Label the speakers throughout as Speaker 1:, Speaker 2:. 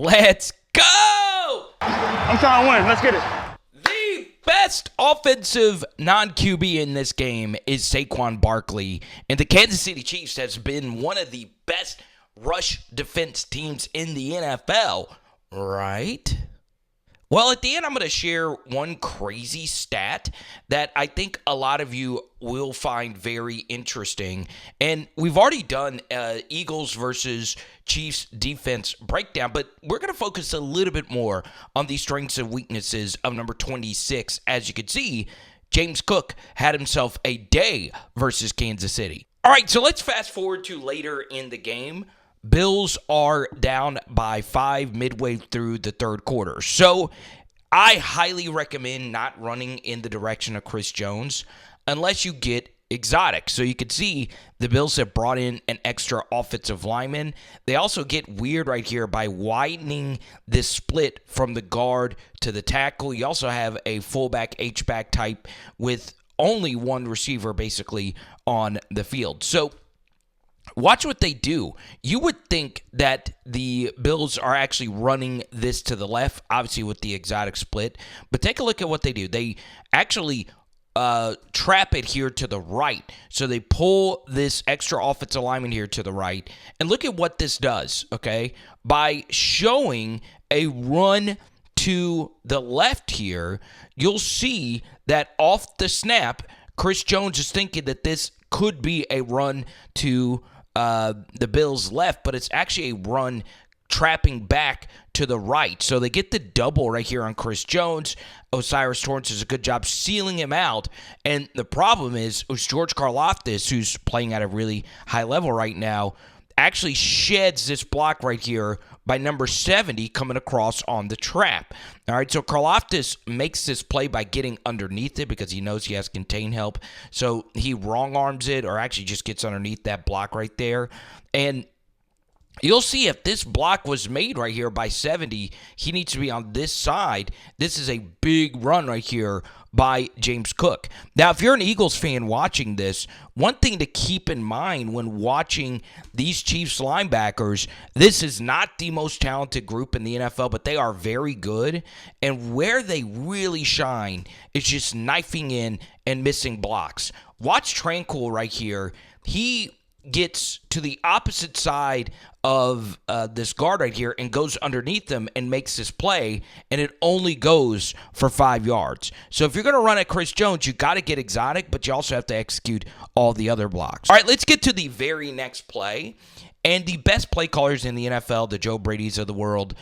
Speaker 1: Let's go!
Speaker 2: I'm trying to win. Let's get it.
Speaker 1: The best offensive non-QB in this game is Saquon Barkley, and the Kansas City Chiefs has been one of the best rush defense teams in the NFL, right? Well, at the end, I'm going to share one crazy stat that I think a lot of you will find very interesting. And we've already done Eagles versus Chiefs defense breakdown, but we're going to focus a little bit more on the strengths and weaknesses of number 26. As you can see, James Cook had himself a day versus Kansas City. All right, so let's fast forward to later in the game. Bills are down by 5 midway through the third quarter. So I highly recommend not running in the direction of Chris Jones unless you get exotic. So you can see the Bills have brought in an extra offensive lineman. They also get weird right here by widening this split from the guard to the tackle. You also have a fullback H-back type with only one receiver basically on the field. So watch what they do. You would think that the Bills are actually running this to the left, obviously with the exotic split. But take a look at what they do. They actually trap it here to the right. So they pull this extra offensive lineman here to the right. And look at what this does, okay? By showing a run to the left here, you'll see that off the snap, Chris Jones is thinking that this could be a run to the Bills' left, but it's actually a run trapping back to the right. So they get the double right here on Chris Jones. O'Cyrus Torrence does a good job sealing him out. And the problem is George Karlaftis, who's playing at a really high level right now, actually sheds this block right here by number 70 coming across on the trap. All right, so Karlaftis makes this play by getting underneath it because he knows he has contain help. So he wrong arms it or actually just gets underneath that block right there. And you'll see if this block was made right here by 70, he needs to be on this side. This is a big run right here by James Cook. Now, if you're an Eagles fan watching this, one thing to keep in mind when watching these Chiefs linebackers, this is not the most talented group in the NFL, but they are very good. And where they really shine is just knifing in and missing blocks. Watch Tranquil right here. He gets to the opposite side of this guard right here and goes underneath him and makes this play, and it only goes for 5 yards. So if you're going to run at Chris Jones, you got to get exotic, but you also have to execute all the other blocks. All right, let's get to the very next play. And the best play callers in the NFL, the Joe Brady's of the world,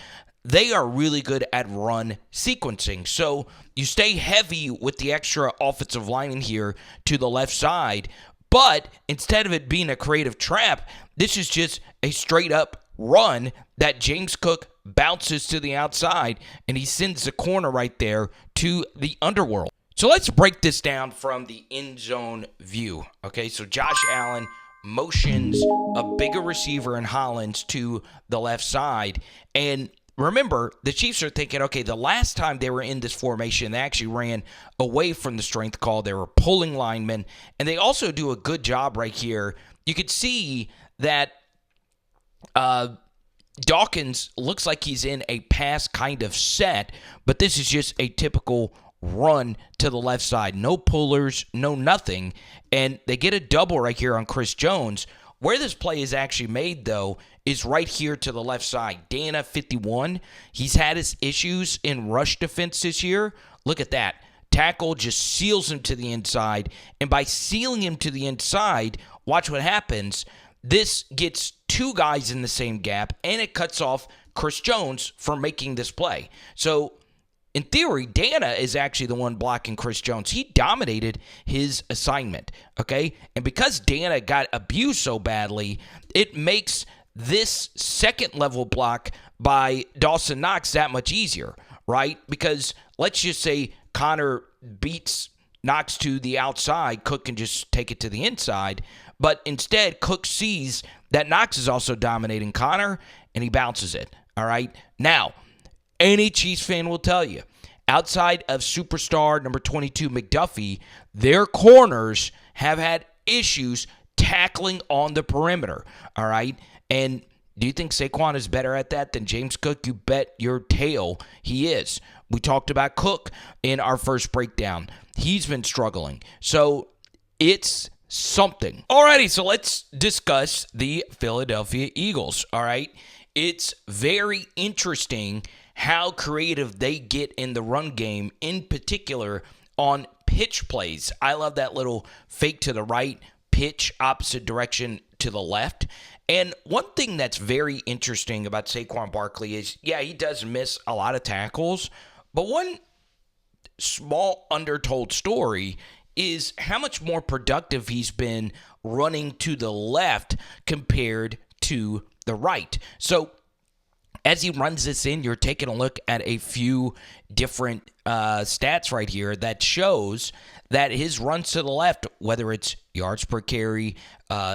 Speaker 1: they are really good at run sequencing. So you stay heavy with the extra offensive line in here to the left side, but instead of it being a creative trap, this is just a straight-up run that James Cook bounces to the outside, and he sends the corner right there to the underworld. So let's break this down from the end zone view. Okay, so Josh Allen motions a bigger receiver in Hollins to the left side, and remember, the Chiefs are thinking, okay, the last time they were in this formation, they actually ran away from the strength call. They were pulling linemen, and they also do a good job right here. You could see that Dawkins looks like he's in a pass kind of set, but this is just a typical run to the left side. No pullers, no nothing, and they get a double right here on Chris Jones. Where this play is actually made, though, is right here to the left side. Dana, 51. He's had his issues in rush defense this year. Look at that. Tackle just seals him to the inside. And by sealing him to the inside, watch what happens. This gets 2 guys in the same gap, and it cuts off Chris Jones from making this play. So, in theory, Dana is actually the one blocking Chris Jones. He dominated his assignment, okay? And because Dana got abused so badly, it makes this second-level block by Dawson Knox that much easier, right? Because let's just say Connor beats Knox to the outside. Cook can just take it to the inside. But instead, Cook sees that Knox is also dominating Connor, and he bounces it, all right? Now, any Chiefs fan will tell you, outside of superstar number 22 McDuffie, their corners have had issues tackling on the perimeter, all right? And Do you think Saquon is better at that than James Cook? You bet your tail he is. We talked about Cook in our first breakdown. He's been struggling. So it's something. Alrighty, so let's discuss the Philadelphia Eagles. All right. It's very interesting how creative they get in the run game, in particular on pitch plays. I love that little fake to the right, pitch opposite direction to the left. And one thing that's very interesting about Saquon Barkley is, yeah, he does miss a lot of tackles, but one small undertold story is how much more productive he's been running to the left compared to the right. So as he runs this in, you're taking a look at a few different stats right here that shows that his runs to the left, whether it's yards per carry,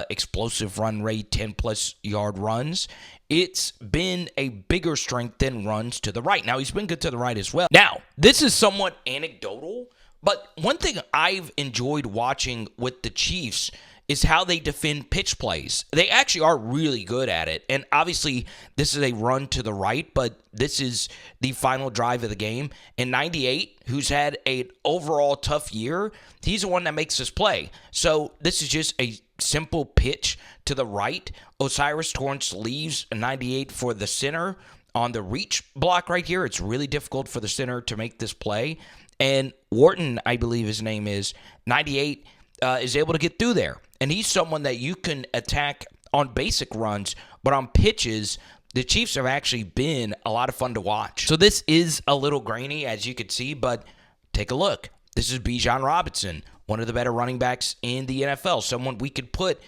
Speaker 1: explosive run rate, 10-plus yard runs, it's been a bigger strength than runs to the right. Now, he's been good to the right as well. Now, this is somewhat anecdotal, but one thing I've enjoyed watching with the Chiefs is how they defend pitch plays. They actually are really good at it. And obviously, this is a run to the right, but this is the final drive of the game. And 98, who's had an overall tough year, he's the one that makes this play. So this is just a simple pitch to the right. Osiris Torrance leaves a 98 for the center on the reach block right here. It's really difficult for the center to make this play. And Wharton, I believe his name is, 98, is able to get through there. And he's someone that you can attack on basic runs, but on pitches, the Chiefs have actually been a lot of fun to watch. So this is a little grainy, as you can see, but take a look. This is Bijan Robinson, one of the better running backs in the NFL, someone we could put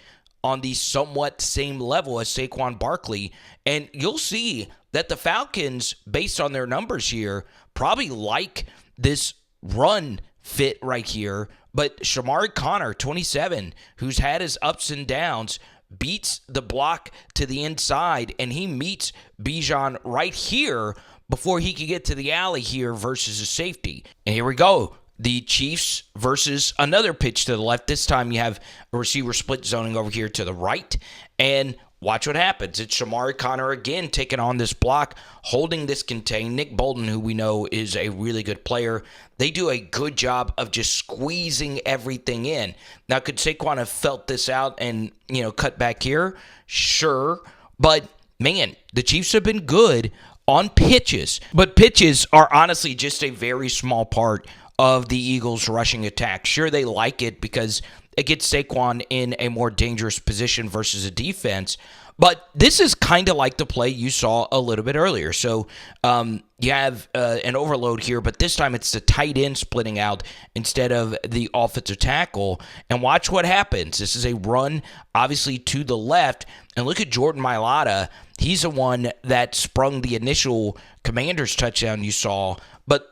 Speaker 1: on the somewhat same level as Saquon Barkley. And you'll see that the Falcons, based on their numbers here, probably like this run fit right here. But Shamari Connor, 27, who's had his ups and downs, beats the block to the inside, and he meets Bijan right here before he can get to the alley here versus a safety. And here we go. The Chiefs versus another pitch to the left. This time you have a receiver split zoning over here to the right. And watch what happens. It's Shamari Connor again taking on this block, holding this contain. Nick Bolton, who we know is a really good player, they do a good job of just squeezing everything in. Now, could Saquon have felt this out and, cut back here? Sure. But, man, the Chiefs have been good on pitches. But pitches are honestly just a very small part of the Eagles' rushing attack. Sure, they like it because it gets Saquon in a more dangerous position versus a defense. But this is kind of like the play you saw a little bit earlier. So you have an overload here, but this time it's the tight end splitting out instead of the offensive tackle. And watch what happens. This is a run, obviously, to the left. And look at Jordan Mailata. He's the one that sprung the initial Commanders touchdown you saw. But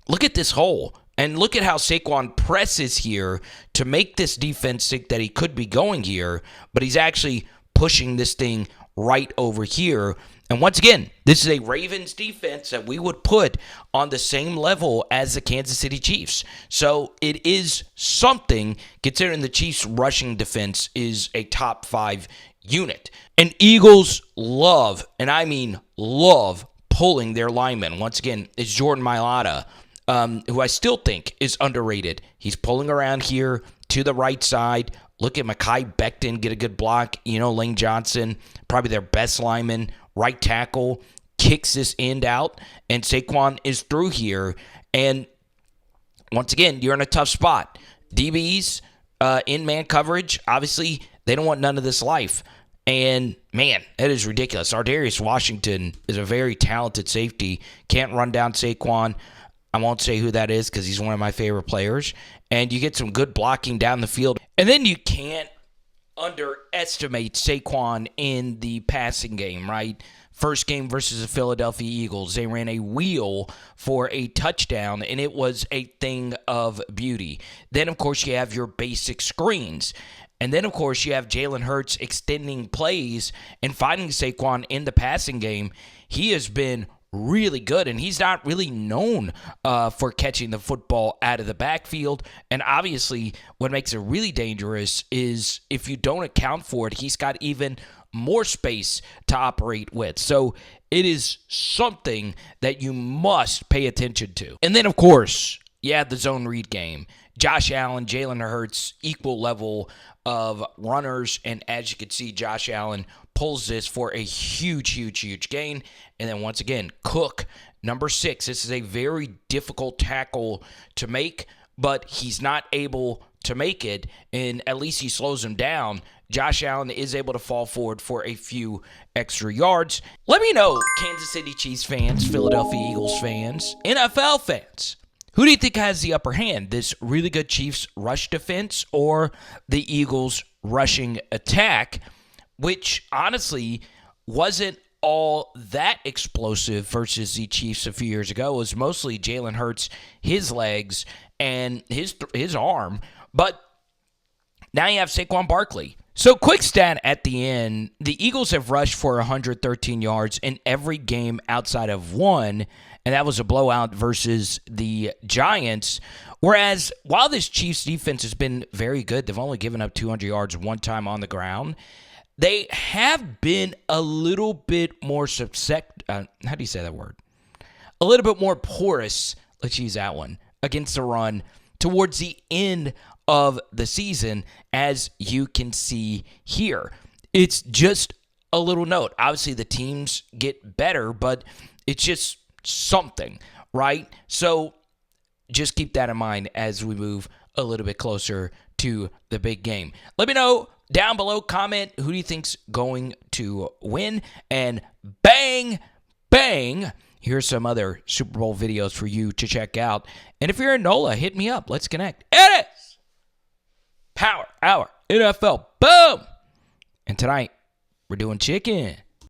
Speaker 1: look at this hole. And look at how Saquon presses here to make this defense think that he could be going here, but he's actually pushing this thing right over here. And once again, this is a Ravens defense that we would put on the same level as the Kansas City Chiefs. So it is something, considering the Chiefs' rushing defense is a top 5 unit. And Eagles love, and I mean love, pulling their linemen. Once again, it's Jordan Mailata, who I still think is underrated. He's pulling around here to the right side. Look at Mekhi Becton get a good block. Lane Johnson, probably their best lineman, right tackle, kicks this end out, and Saquon is through here. And once again, you're in a tough spot. DBs in man coverage, obviously, they don't want none of this life. And, man, that is ridiculous. Ardarius Washington is a very talented safety. Can't run down Saquon. I won't say who that is because he's one of my favorite players. And you get some good blocking down the field. And then you can't underestimate Saquon in the passing game, right? First game versus the Philadelphia Eagles. They ran a wheel for a touchdown, and it was a thing of beauty. Then, of course, you have your basic screens. And then, of course, you have Jalen Hurts extending plays and finding Saquon in the passing game. He has been really good, and he's not really known for catching the football out of the backfield. And obviously, what makes it really dangerous is if you don't account for it, he's got even more space to operate with. So it is something that you must pay attention to. And then, of course, you have the zone read game. Josh Allen, Jalen Hurts, equal level of runners. And as you can see, Josh Allen pulls this for a huge, huge, huge gain. And then once again, Cook, number 6. This is a very difficult tackle to make, but he's not able to make it, and at least he slows him down. Josh Allen is able to fall forward for a few extra yards. Let me know, Kansas City Chiefs fans, Philadelphia Eagles fans, NFL fans, who do you think has the upper hand? This really good Chiefs rush defense or the Eagles rushing attack, which honestly wasn't all that explosive versus the Chiefs a few years ago. It was mostly Jalen Hurts, his legs, and his arm. But now you have Saquon Barkley. So quick stat at the end, the Eagles have rushed for 113 yards in every game outside of one, and that was a blowout versus the Giants. Whereas while this Chiefs defense has been very good, they've only given up 200 yards one time on the ground. They have been a little bit more how do you say that word? A little bit more porous, let's use that one, against the run towards the end of the season, as you can see here. It's just a little note. Obviously, the teams get better, but it's just something, right? So just keep that in mind as we move a little bit closer to the big game. Let me know down below, comment, who do you think's going to win? And bang, bang, here's some other Super Bowl videos for you to check out. And if you're in NOLA, hit me up. Let's connect. It is Power Hour NFL. Boom! And tonight, we're doing chicken.